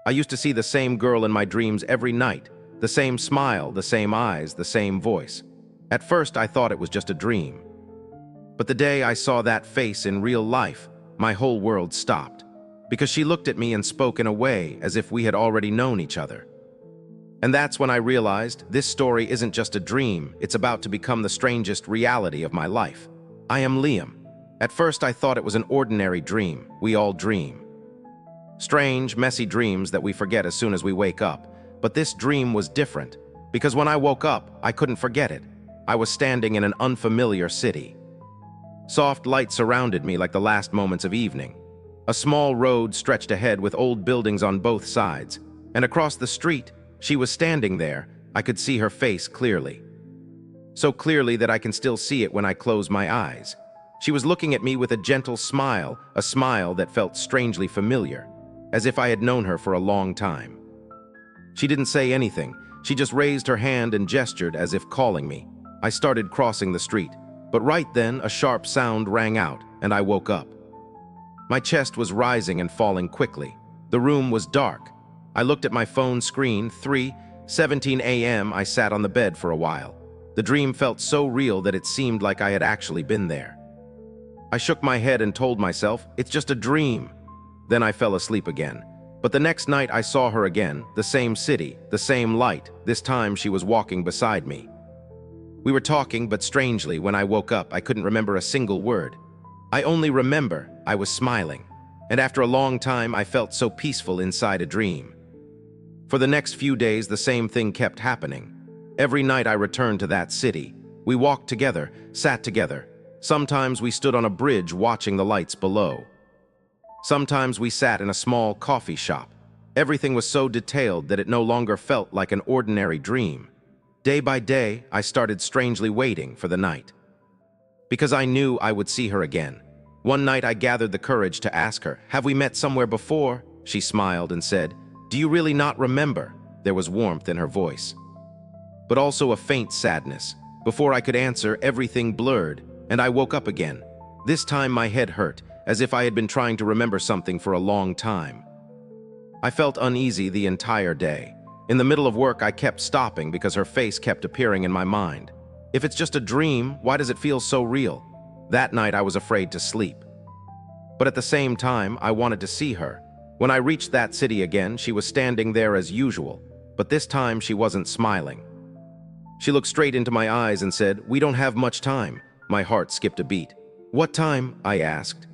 I used to see the same girl in my dreams every night, the same smile, the same eyes, the same voice. At first, I thought it was just a dream. But the day I saw that face in real life, my whole world stopped, because she looked at me and spoke in a way as if we had already known each other. And that's when I realized this story isn't just a dream, it's about to become the strangest reality of my life. I am Liam. At first, I thought it was an ordinary dream. We all dream. Strange, messy dreams that we forget as soon as we wake up. But this dream was different, because when I woke up, I couldn't forget it. I was standing in an unfamiliar city. Soft light surrounded me like the last moments of evening. A small road stretched ahead with old buildings on both sides, and across the street, she was standing there. I could see her face clearly. So clearly that I can still see it when I close my eyes. She was looking at me with a gentle smile, a smile that felt strangely familiar, as if I had known her for a long time. She didn't say anything. She just raised her hand and gestured as if calling me. I started crossing the street, but right then a sharp sound rang out, and I woke up. My chest was rising and falling quickly. The room was dark. I looked at my phone screen. 3:17 a.m. I sat on the bed for a while. The dream felt so real that it seemed like I had actually been there. I shook my head and told myself, it's just a dream. Then I fell asleep again. But the next night I saw her again, the same city, the same light. This time she was walking beside me. We were talking, but strangely, when I woke up, I couldn't remember a single word. I only remember I was smiling. And after a long time, I felt so peaceful inside a dream. For the next few days, the same thing kept happening. Every night I returned to that city. We walked together, sat together. Sometimes we stood on a bridge watching the lights below. Sometimes we sat in a small coffee shop. Everything was so detailed that it no longer felt like an ordinary dream. Day by day, I started strangely waiting for the night. Because I knew I would see her again. One night I gathered the courage to ask her, "Have we met somewhere before?" She smiled and said, "Do you really not remember?" There was warmth in her voice, but also a faint sadness. Before I could answer, everything blurred, and I woke up again. This time my head hurt, as if I had been trying to remember something for a long time. I felt uneasy the entire day. In the middle of work, I kept stopping because her face kept appearing in my mind. If it's just a dream, why does it feel so real? That night, I was afraid to sleep. But at the same time, I wanted to see her. When I reached that city again, she was standing there as usual, but this time she wasn't smiling. She looked straight into my eyes and said, "We don't have much time." My heart skipped a beat. "What time?" I asked.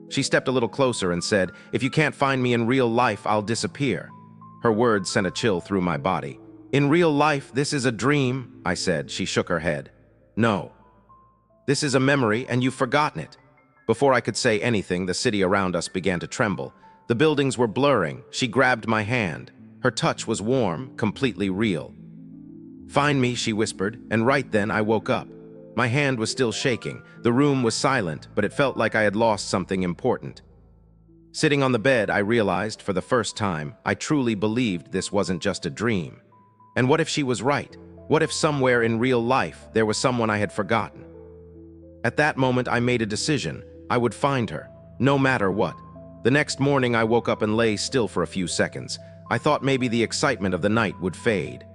She stepped a little closer and said, "If you can't find me in real life, I'll disappear." Her words sent a chill through my body. "In real life, this is a dream," I said. She shook her head. "No. This is a memory, and you've forgotten it." Before I could say anything, the city around us began to tremble. The buildings were blurring. She grabbed my hand. Her touch was warm, completely real. "Find me," she whispered, and right then I woke up. My hand was still shaking. The room was silent, but it felt like I had lost something important. Sitting on the bed, I realized, for the first time, I truly believed this wasn't just a dream. And what if she was right? What if somewhere in real life there was someone I had forgotten? At that moment, I made a decision. I would find her, no matter what. The next morning, I woke up and lay still for a few seconds. I thought maybe the excitement of the night would fade.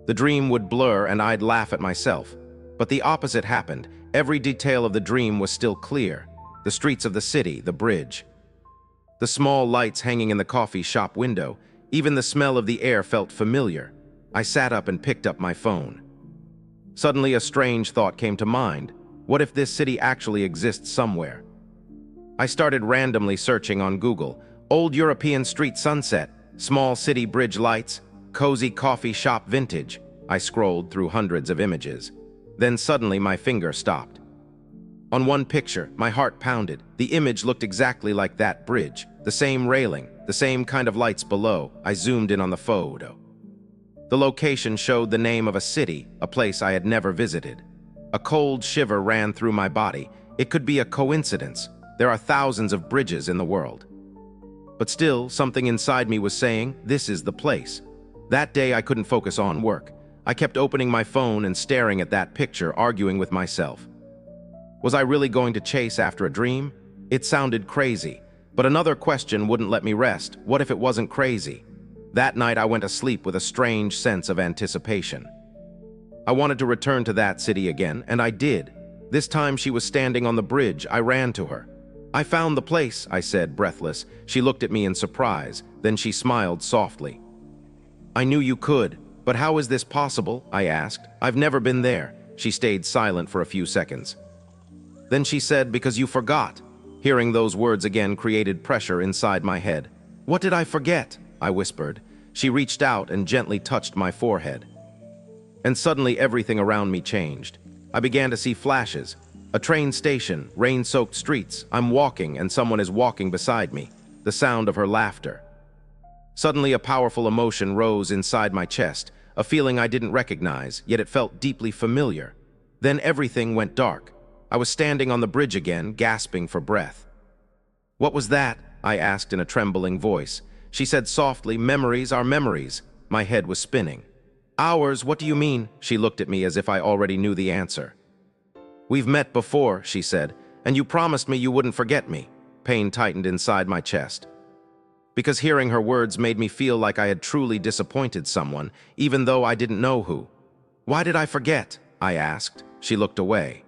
The dream would blur and I'd laugh at myself. But the opposite happened. Every detail of the dream was still clear. The streets of the city, the bridge, the small lights hanging in the coffee shop window. Even the smell of the air felt familiar. I sat up and picked up my phone. Suddenly, a strange thought came to mind. What if this city actually exists somewhere? I started randomly searching on Google. Old European street sunset, small city bridge lights, cozy coffee shop vintage. I scrolled through hundreds of images. Then suddenly my finger stopped. On one picture, my heart pounded. The image looked exactly like that bridge. The same railing, the same kind of lights below. I zoomed in on the photo. The location showed the name of a city, a place I had never visited. A cold shiver ran through my body. It could be a coincidence. There are thousands of bridges in the world. But still, something inside me was saying, this is the place. That day, I couldn't focus on work. I kept opening my phone and staring at that picture, arguing with myself. Was I really going to chase after a dream? It sounded crazy, But another question wouldn't let me rest. What if it wasn't crazy? That night I went to sleep with a strange sense of anticipation. I wanted to return to that city again, and I did. This time she was standing on the bridge. I ran to her. "I found the place," I said, breathless. She looked at me in surprise, then she smiled softly. "I knew you could, but how is this possible?" I asked. "I've never been there." She stayed silent for a few seconds. Then she said, "Because you forgot." Hearing those words again created pressure inside my head. "What did I forget?" I whispered. She reached out and gently touched my forehead. And suddenly everything around me changed. I began to see flashes. A train station, rain-soaked streets. I'm walking and someone is walking beside me. The sound of her laughter. Suddenly a powerful emotion rose inside my chest, a feeling I didn't recognize, yet it felt deeply familiar. Then everything went dark. I was standing on the bridge again, gasping for breath. "What was that?" I asked in a trembling voice. She said softly, "Memories are memories." My head was spinning. "Ours? What do you mean?" She looked at me as if I already knew the answer. "We've met before," she said, "and you promised me you wouldn't forget me." Pain tightened inside my chest. Because hearing her words made me feel like I had truly disappointed someone, even though I didn't know who. "Why did I forget?" I asked. She looked away.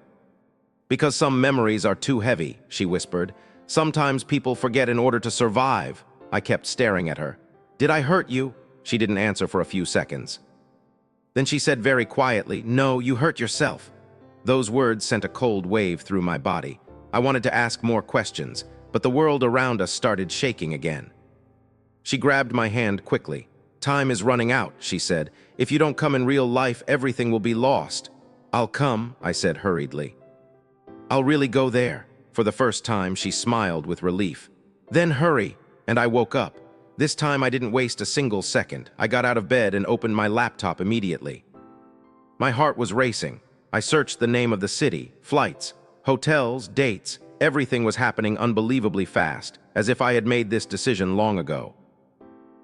"Because some memories are too heavy," she whispered. "Sometimes people forget in order to survive." I kept staring at her. "Did I hurt you?" She didn't answer for a few seconds. Then she said very quietly, "No, you hurt yourself." Those words sent a cold wave through my body. I wanted to ask more questions, but the world around us started shaking again. She grabbed my hand quickly. "Time is running out," she said. "If you don't come in real life, everything will be lost." "I'll come," I said hurriedly. "I'll really go there." For the first time, she smiled with relief. "Then hurry," and I woke up. This time I didn't waste a single second. I got out of bed and opened my laptop immediately. My heart was racing. I searched the name of the city, flights, hotels, dates. Everything was happening unbelievably fast, as if I had made this decision long ago.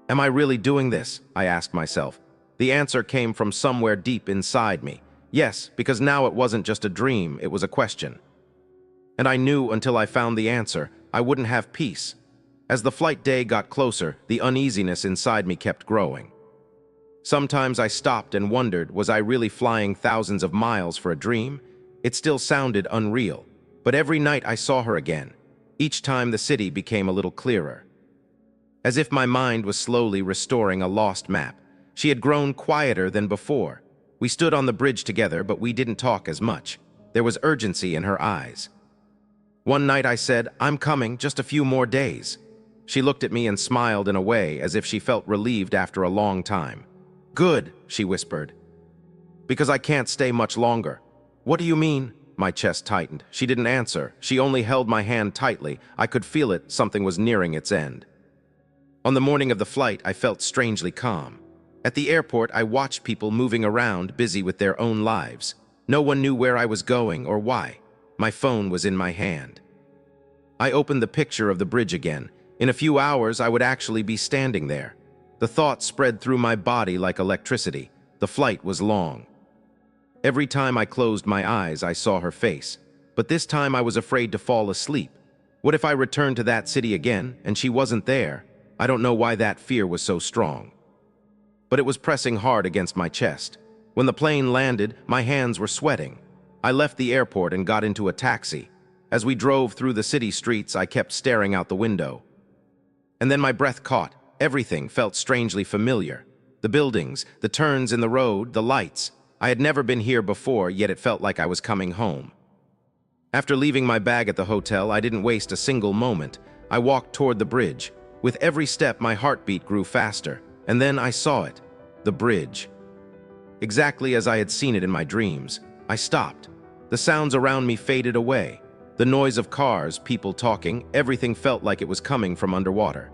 Am I really doing this? I asked myself. The answer came from somewhere deep inside me. Yes, because now it wasn't just a dream, it was a question. And I knew until I found the answer, I wouldn't have peace. As the flight day got closer, the uneasiness inside me kept growing. Sometimes I stopped and wondered, was I really flying thousands of miles for a dream? It still sounded unreal. But every night I saw her again. Each time the city became a little clearer. As if my mind was slowly restoring a lost map. She had grown quieter than before. We stood on the bridge together, but we didn't talk as much. There was urgency in her eyes. One night I said, "I'm coming, just a few more days." She looked at me and smiled in a way as if she felt relieved after a long time. "Good," she whispered. "Because I can't stay much longer." "What do you mean?" My chest tightened. She didn't answer. She only held my hand tightly. I could feel it, something was nearing its end. On the morning of the flight, I felt strangely calm. At the airport, I watched people moving around, busy with their own lives. No one knew where I was going or why. My phone was in my hand. I opened the picture of the bridge again. In a few hours, I would actually be standing there. The thought spread through my body like electricity. The flight was long. Every time I closed my eyes, I saw her face. But this time I was afraid to fall asleep. What if I returned to that city again, and she wasn't there? I don't know why that fear was so strong. But it was pressing hard against my chest. When the plane landed, my hands were sweating. I left the airport and got into a taxi. As we drove through the city streets, I kept staring out the window. And then my breath caught. Everything felt strangely familiar. The buildings, the turns in the road, the lights. I had never been here before, yet it felt like I was coming home. After leaving my bag at the hotel, I didn't waste a single moment. I walked toward the bridge. With every step, my heartbeat grew faster. And then I saw it. The bridge. Exactly as I had seen it in my dreams. I stopped. The sounds around me faded away. The noise of cars, people talking, everything felt like it was coming from underwater.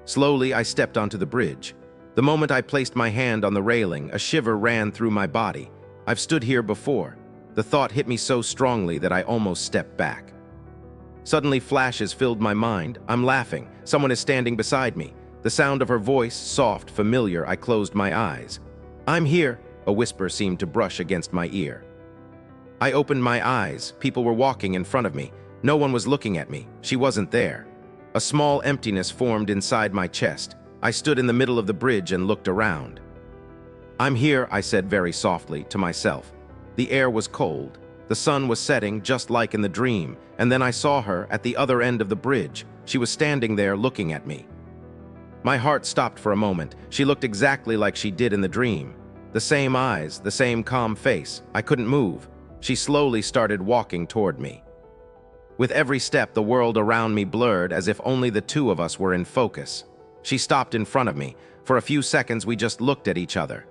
Slowly, I stepped onto the bridge. The moment I placed my hand on the railing, a shiver ran through my body. I've stood here before. The thought hit me so strongly that I almost stepped back. Suddenly, flashes filled my mind. I'm laughing. Someone is standing beside me. The sound of her voice, soft, familiar. I closed my eyes. "I'm here," a whisper seemed to brush against my ear. I opened my eyes. People were walking in front of me. No one was looking at me. She wasn't there. A small emptiness formed inside my chest. I stood in the middle of the bridge and looked around. "I'm here," I said very softly to myself. The air was cold. The sun was setting just like in the dream, and then I saw her at the other end of the bridge. She was standing there looking at me. My heart stopped for a moment. She looked exactly like she did in the dream. The same eyes, the same calm face. I couldn't move. She slowly started walking toward me. With every step, the world around me blurred as if only the two of us were in focus. She stopped in front of me. For a few seconds, we just looked at each other.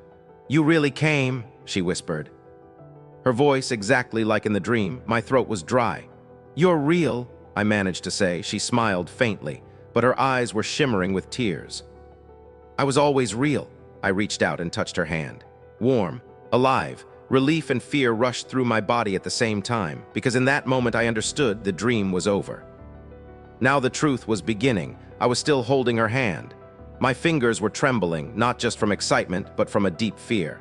"You really came," she whispered. Her voice exactly like in the dream. My throat was dry. "You're real," I managed to say. She smiled faintly, but her eyes were shimmering with tears. "I was always real." I reached out and touched her hand. Warm, alive, relief and fear rushed through my body at the same time, because in that moment I understood the dream was over. Now the truth was beginning. I was still holding her hand. My fingers were trembling, not just from excitement, but from a deep fear.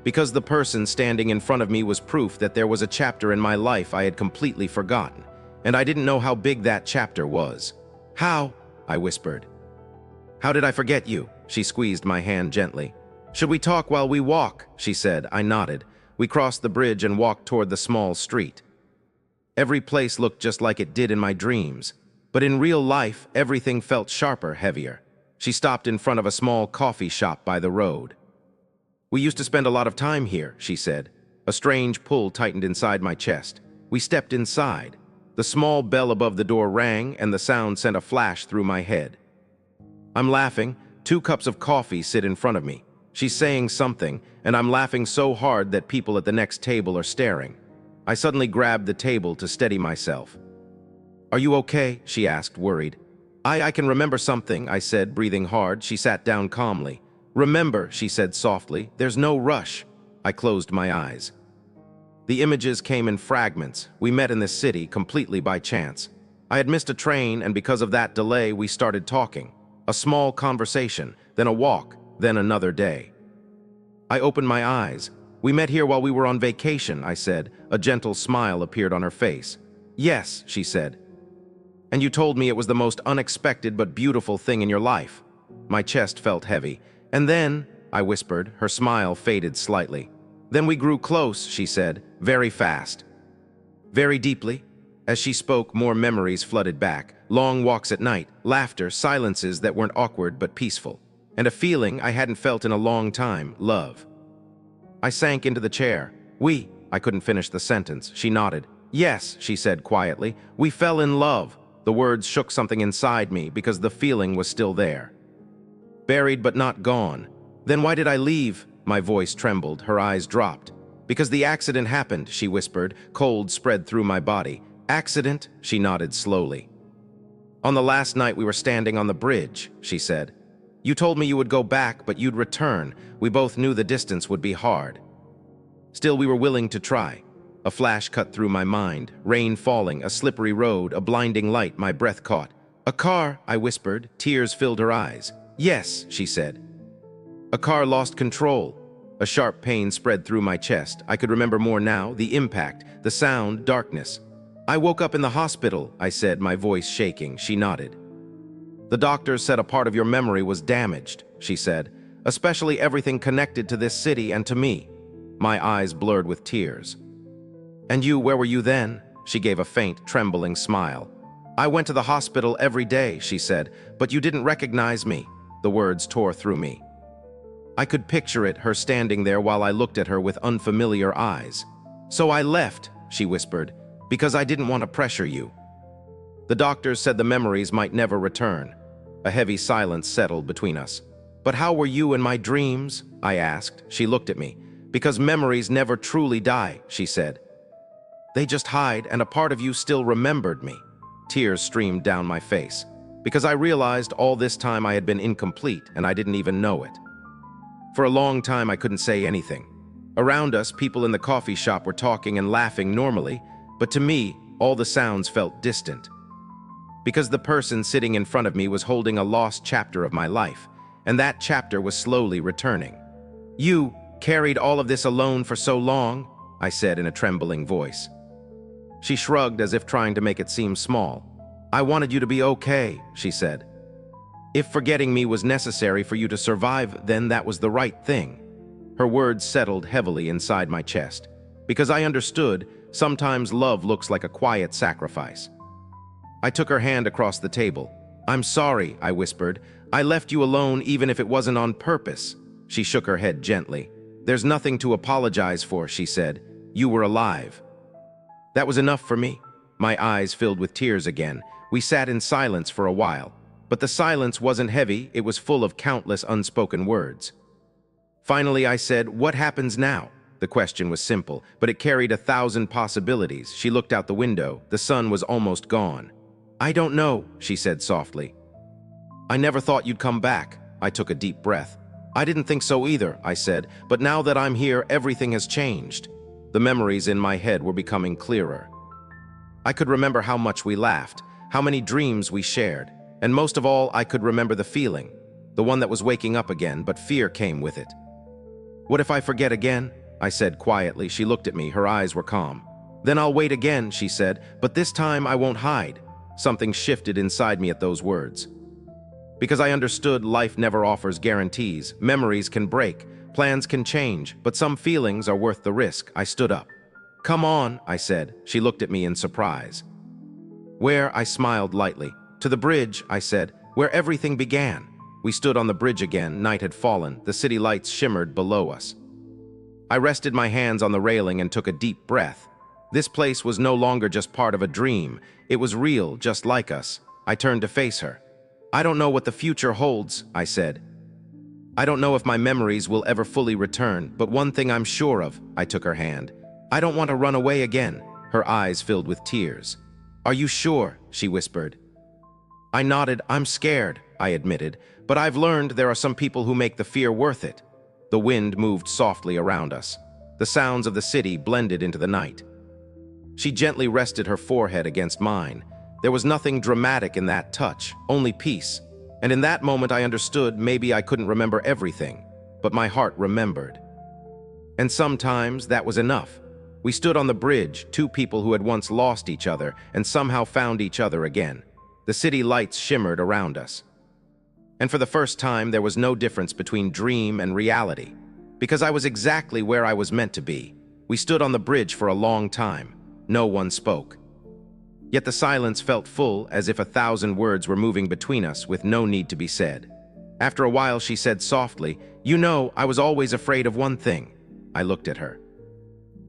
Because the person standing in front of me was proof that there was a chapter in my life I had completely forgotten, and I didn't know how big that chapter was. "How?" I whispered. "How did I forget you?" She squeezed my hand gently. "Should we talk while we walk?" she said. I nodded. We crossed the bridge and walked toward the small street. Every place looked just like it did in my dreams, but in real life, everything felt sharper, heavier. She stopped in front of a small coffee shop by the road. "We used to spend a lot of time here," she said. A strange pull tightened inside my chest. We stepped inside. The small bell above the door rang, and the sound sent a flash through my head. I'm laughing. 2 cups of coffee sit in front of me. She's saying something, and I'm laughing so hard that people at the next table are staring. I suddenly grabbed the table to steady myself. "Are you okay?" she asked, worried. I can remember something," I said, breathing hard. She sat down calmly. "Remember," she said softly, "there's no rush." I closed my eyes. The images came in fragments. We met in this city completely by chance. I had missed a train, and because of that delay, we started talking. A small conversation, then a walk, then another day. I opened my eyes. "We met here while we were on vacation," I said. A gentle smile appeared on her face. "Yes," she said. "And you told me it was the most unexpected but beautiful thing in your life." My chest felt heavy. "And then," I whispered, her smile faded slightly. "Then we grew close," she said, "very fast." Very deeply. As she spoke, more memories flooded back. Long walks at night, laughter, silences that weren't awkward but peaceful. And a feeling I hadn't felt in a long time, love. I sank into the chair. I couldn't finish the sentence. She nodded. "Yes," she said quietly, "we fell in love." The words shook something inside me because the feeling was still there. Buried but not gone. "Then why did I leave?" My voice trembled, her eyes dropped. "Because the accident happened," she whispered. Cold spread through my body. "Accident?" She nodded slowly. "On the last night we were standing on the bridge," she said. "You told me you would go back, but you'd return. We both knew the distance would be hard. Still, we were willing to try." A flash cut through my mind. Rain falling, a slippery road, a blinding light my breath caught. "A car," I whispered. Tears filled her eyes. "Yes," she said. "A car lost control." A sharp pain spread through my chest. I could remember more now, the impact, the sound, darkness. "I woke up in the hospital," I said, my voice shaking. She nodded. "The doctors said a part of your memory was damaged," she said, "especially everything connected to this city and to me." My eyes blurred with tears. "And you, where were you then?" She gave a faint, trembling smile. "I went to the hospital every day," she said, "but you didn't recognize me." The words tore through me. I could picture it, her standing there while I looked at her with unfamiliar eyes. "So I left," she whispered, "because I didn't want to pressure you." The doctors said the memories might never return. A heavy silence settled between us. "But how were you in my dreams?" I asked. She looked at me. "Because memories never truly die," she said. "They just hide, and a part of you still remembered me." Tears streamed down my face. Because I realized all this time I had been incomplete, and I didn't even know it. For a long time, I couldn't say anything. Around us, people in the coffee shop were talking and laughing normally, but to me, all the sounds felt distant. Because the person sitting in front of me was holding a lost chapter of my life, and that chapter was slowly returning. "You carried all of this alone for so long?" I said in a trembling voice. She shrugged as if trying to make it seem small. I wanted you to be okay, she said. If forgetting me was necessary for you to survive, then that was the right thing. Her words settled heavily inside my chest, because I understood sometimes love looks like a quiet sacrifice. I took her hand across the table. I'm sorry, I whispered. I left you alone even if it wasn't on purpose. She shook her head gently. There's nothing to apologize for, she said. You were alive. That was enough for me. My eyes filled with tears again. We sat in silence for a while, but the silence wasn't heavy, it was full of countless unspoken words. Finally, I said, what happens now? The question was simple, but it carried 1,000 possibilities. She looked out the window. The sun was almost gone. I don't know, she said softly. I never thought you'd come back. I took a deep breath. I didn't think so either, I said, but now that I'm here, everything has changed. The memories in my head were becoming clearer. I could remember how much we laughed, how many dreams we shared, and most of all, I could remember the feeling, the one that was waking up again, but fear came with it. What if I forget again? I said quietly. She looked at me, her eyes were calm. Then I'll wait again, she said, but this time I won't hide. Something shifted inside me at those words. Because I understood life never offers guarantees. Memories can break, plans can change, but some feelings are worth the risk. I stood up. Come on, I said. She looked at me in surprise. Where? I smiled lightly. To the bridge, I said, where everything began. We stood on the bridge again. Night had fallen. The city lights shimmered below us. I rested my hands on the railing and took a deep breath. This place was no longer just part of a dream. It was real, just like us. I turned to face her. I don't know what the future holds, I said. I don't know if my memories will ever fully return, but one thing I'm sure of, I took her hand. I don't want to run away again. Her eyes filled with tears. Are you sure? She whispered. I nodded. I'm scared, I admitted, but I've learned there are some people who make the fear worth it. The wind moved softly around us. The sounds of the city blended into the night. She gently rested her forehead against mine. There was nothing dramatic in that touch, only peace. And in that moment I understood maybe I couldn't remember everything, but my heart remembered. And sometimes that was enough. We stood on the bridge, two people who had once lost each other and somehow found each other again. The city lights shimmered around us. And for the first time, there was no difference between dream and reality, because I was exactly where I was meant to be. We stood on the bridge for a long time. No one spoke. Yet the silence felt full, as if 1,000 words were moving between us with no need to be said. After a while, she said softly, You know, I was always afraid of one thing. I looked at her.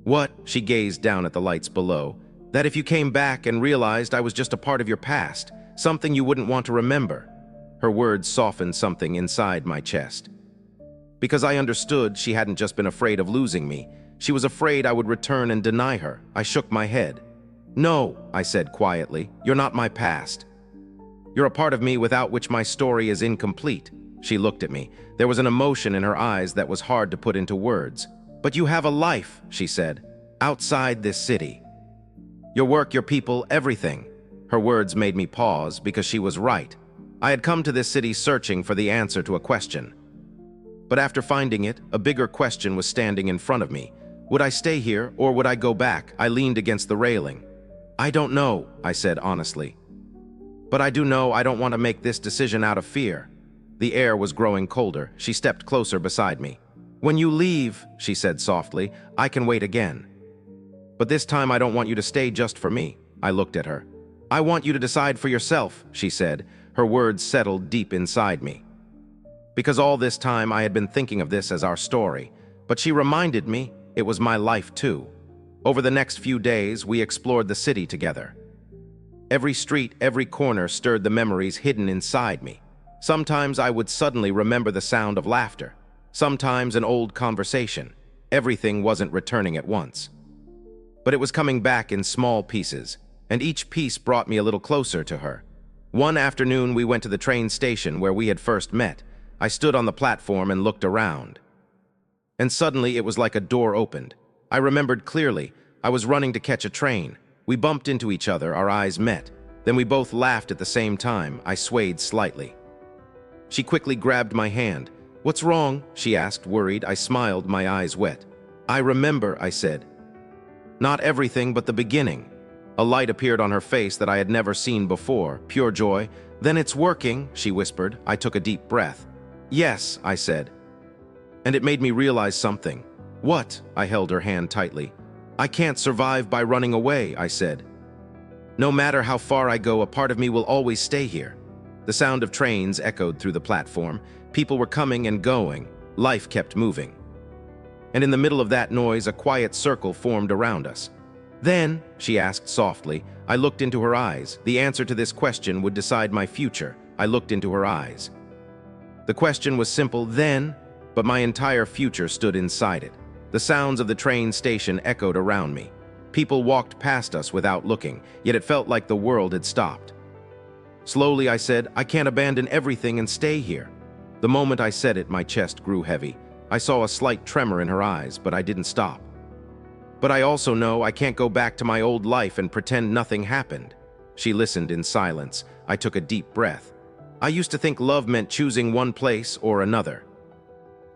What? She gazed down at the lights below. That if you came back and realized I was just a part of your past, something you wouldn't want to remember. Her words softened something inside my chest. Because I understood she hadn't just been afraid of losing me. She was afraid I would return and deny her. I shook my head. No, I said quietly, you're not my past. You're a part of me without which my story is incomplete. She looked at me. There was an emotion in her eyes that was hard to put into words. But you have a life, she said, outside this city. Your work, your people, everything. Her words made me pause because she was right. I had come to this city searching for the answer to a question. But after finding it, a bigger question was standing in front of me. Would I stay here or would I go back? I leaned against the railing. I don't know, I said honestly. But I do know I don't want to make this decision out of fear. The air was growing colder. She stepped closer beside me. When you leave, she said softly, I can wait again. But this time I don't want you to stay just for me. I looked at her. I want you to decide for yourself, she said. Her words settled deep inside me. Because all this time I had been thinking of this as our story, but she reminded me it was my life too. Over the next few days, we explored the city together. Every street, every corner stirred the memories hidden inside me. Sometimes I would suddenly remember the sound of laughter. Sometimes an old conversation. Everything wasn't returning at once. But it was coming back in small pieces, and each piece brought me a little closer to her. One afternoon, we went to the train station where we had first met. I stood on the platform and looked around. And suddenly, it was like a door opened. I remembered clearly. I was running to catch a train. We bumped into each other, our eyes met. Then we both laughed at the same time. I swayed slightly. She quickly grabbed my hand. What's wrong? She asked, worried. I smiled, my eyes wet. I remember, I said. Not everything, but the beginning. A light appeared on her face that I had never seen before, pure joy. "Then it's working," she whispered. I took a deep breath. "Yes," I said. And it made me realize something. "What?" I held her hand tightly. "I can't survive by running away," I said. "No matter how far I go, a part of me will always stay here." The sound of trains echoed through the platform. People were coming and going. Life kept moving. And in the middle of that noise, a quiet circle formed around us. "Then," she asked softly. I looked into her eyes. The answer to this question would decide my future. I looked into her eyes. The question was simple, then, but my entire future stood inside it. The sounds of the train station echoed around me. People walked past us without looking, yet it felt like the world had stopped. Slowly I said, "I can't abandon everything and stay here." The moment I said it, my chest grew heavy. I saw a slight tremor in her eyes, but I didn't stop. "But I also know I can't go back to my old life and pretend nothing happened." She listened in silence. I took a deep breath. I used to think love meant choosing one place or another.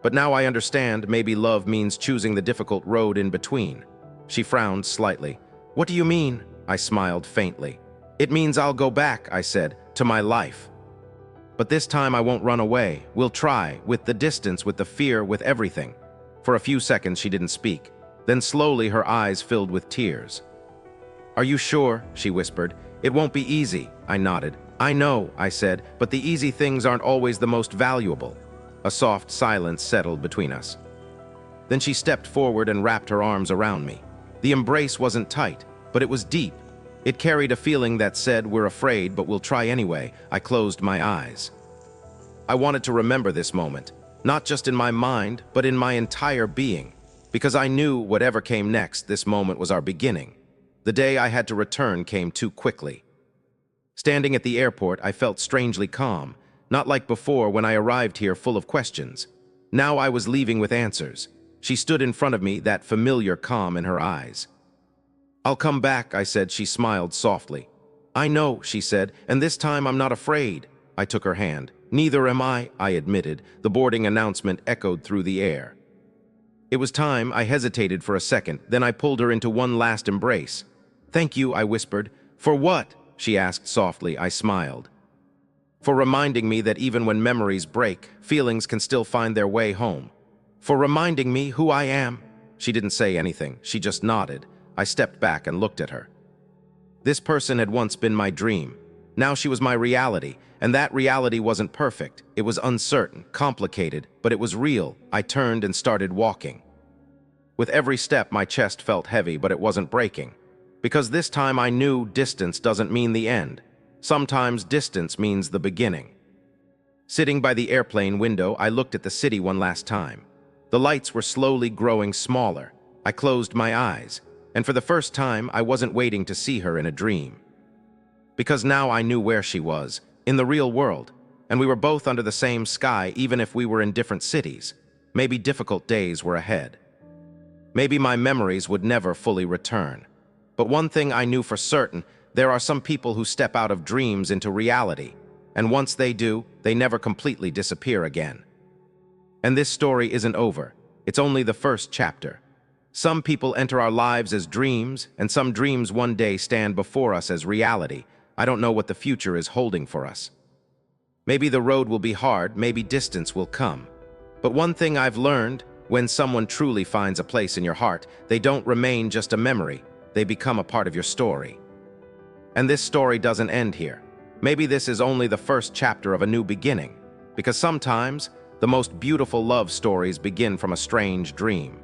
But now I understand maybe love means choosing the difficult road in between. She frowned slightly. "What do you mean?" I smiled faintly. "It means I'll go back," I said, "to my life. But this time I won't run away. We'll try, with the distance, with the fear, with everything." For a few seconds she didn't speak. Then slowly her eyes filled with tears. "Are you sure?" she whispered. "It won't be easy." I nodded. "I know," I said, "but the easy things aren't always the most valuable." A soft silence settled between us. Then she stepped forward and wrapped her arms around me. The embrace wasn't tight, but it was deep. It carried a feeling that said, "We're afraid, but we'll try anyway." I closed my eyes. I wanted to remember this moment, not just in my mind, but in my entire being, because I knew whatever came next, this moment was our beginning. The day I had to return came too quickly. Standing at the airport, I felt strangely calm, not like before when I arrived here full of questions. Now I was leaving with answers. She stood in front of me, that familiar calm in her eyes. "I'll come back," I said. She smiled softly. "I know," she said, "and this time I'm not afraid." I took her hand. "Neither am I," I admitted. The boarding announcement echoed through the air. It was time. I hesitated for a second, then I pulled her into one last embrace. "Thank you," I whispered. "For what?" she asked softly. I smiled. "For reminding me that even when memories break, feelings can still find their way home. For reminding me who I am." She didn't say anything. She just nodded. I stepped back and looked at her. This person had once been my dream. Now she was my reality, and that reality wasn't perfect. It was uncertain, complicated, but it was real. I turned and started walking. With every step, my chest felt heavy, but it wasn't breaking. Because this time I knew distance doesn't mean the end. Sometimes distance means the beginning. Sitting by the airplane window, I looked at the city one last time. The lights were slowly growing smaller. I closed my eyes, and for the first time, I wasn't waiting to see her in a dream. Because now I knew where she was, in the real world, and we were both under the same sky, even if we were in different cities. Maybe difficult days were ahead. Maybe my memories would never fully return. But one thing I knew for certain, there are some people who step out of dreams into reality, and once they do, they never completely disappear again. And this story isn't over. It's only the first chapter. Some people enter our lives as dreams, and some dreams one day stand before us as reality. I don't know what the future is holding for us. Maybe the road will be hard, maybe distance will come. But one thing I've learned, when someone truly finds a place in your heart, they don't remain just a memory. They become a part of your story. And this story doesn't end here. Maybe this is only the first chapter of a new beginning, because sometimes the most beautiful love stories begin from a strange dream.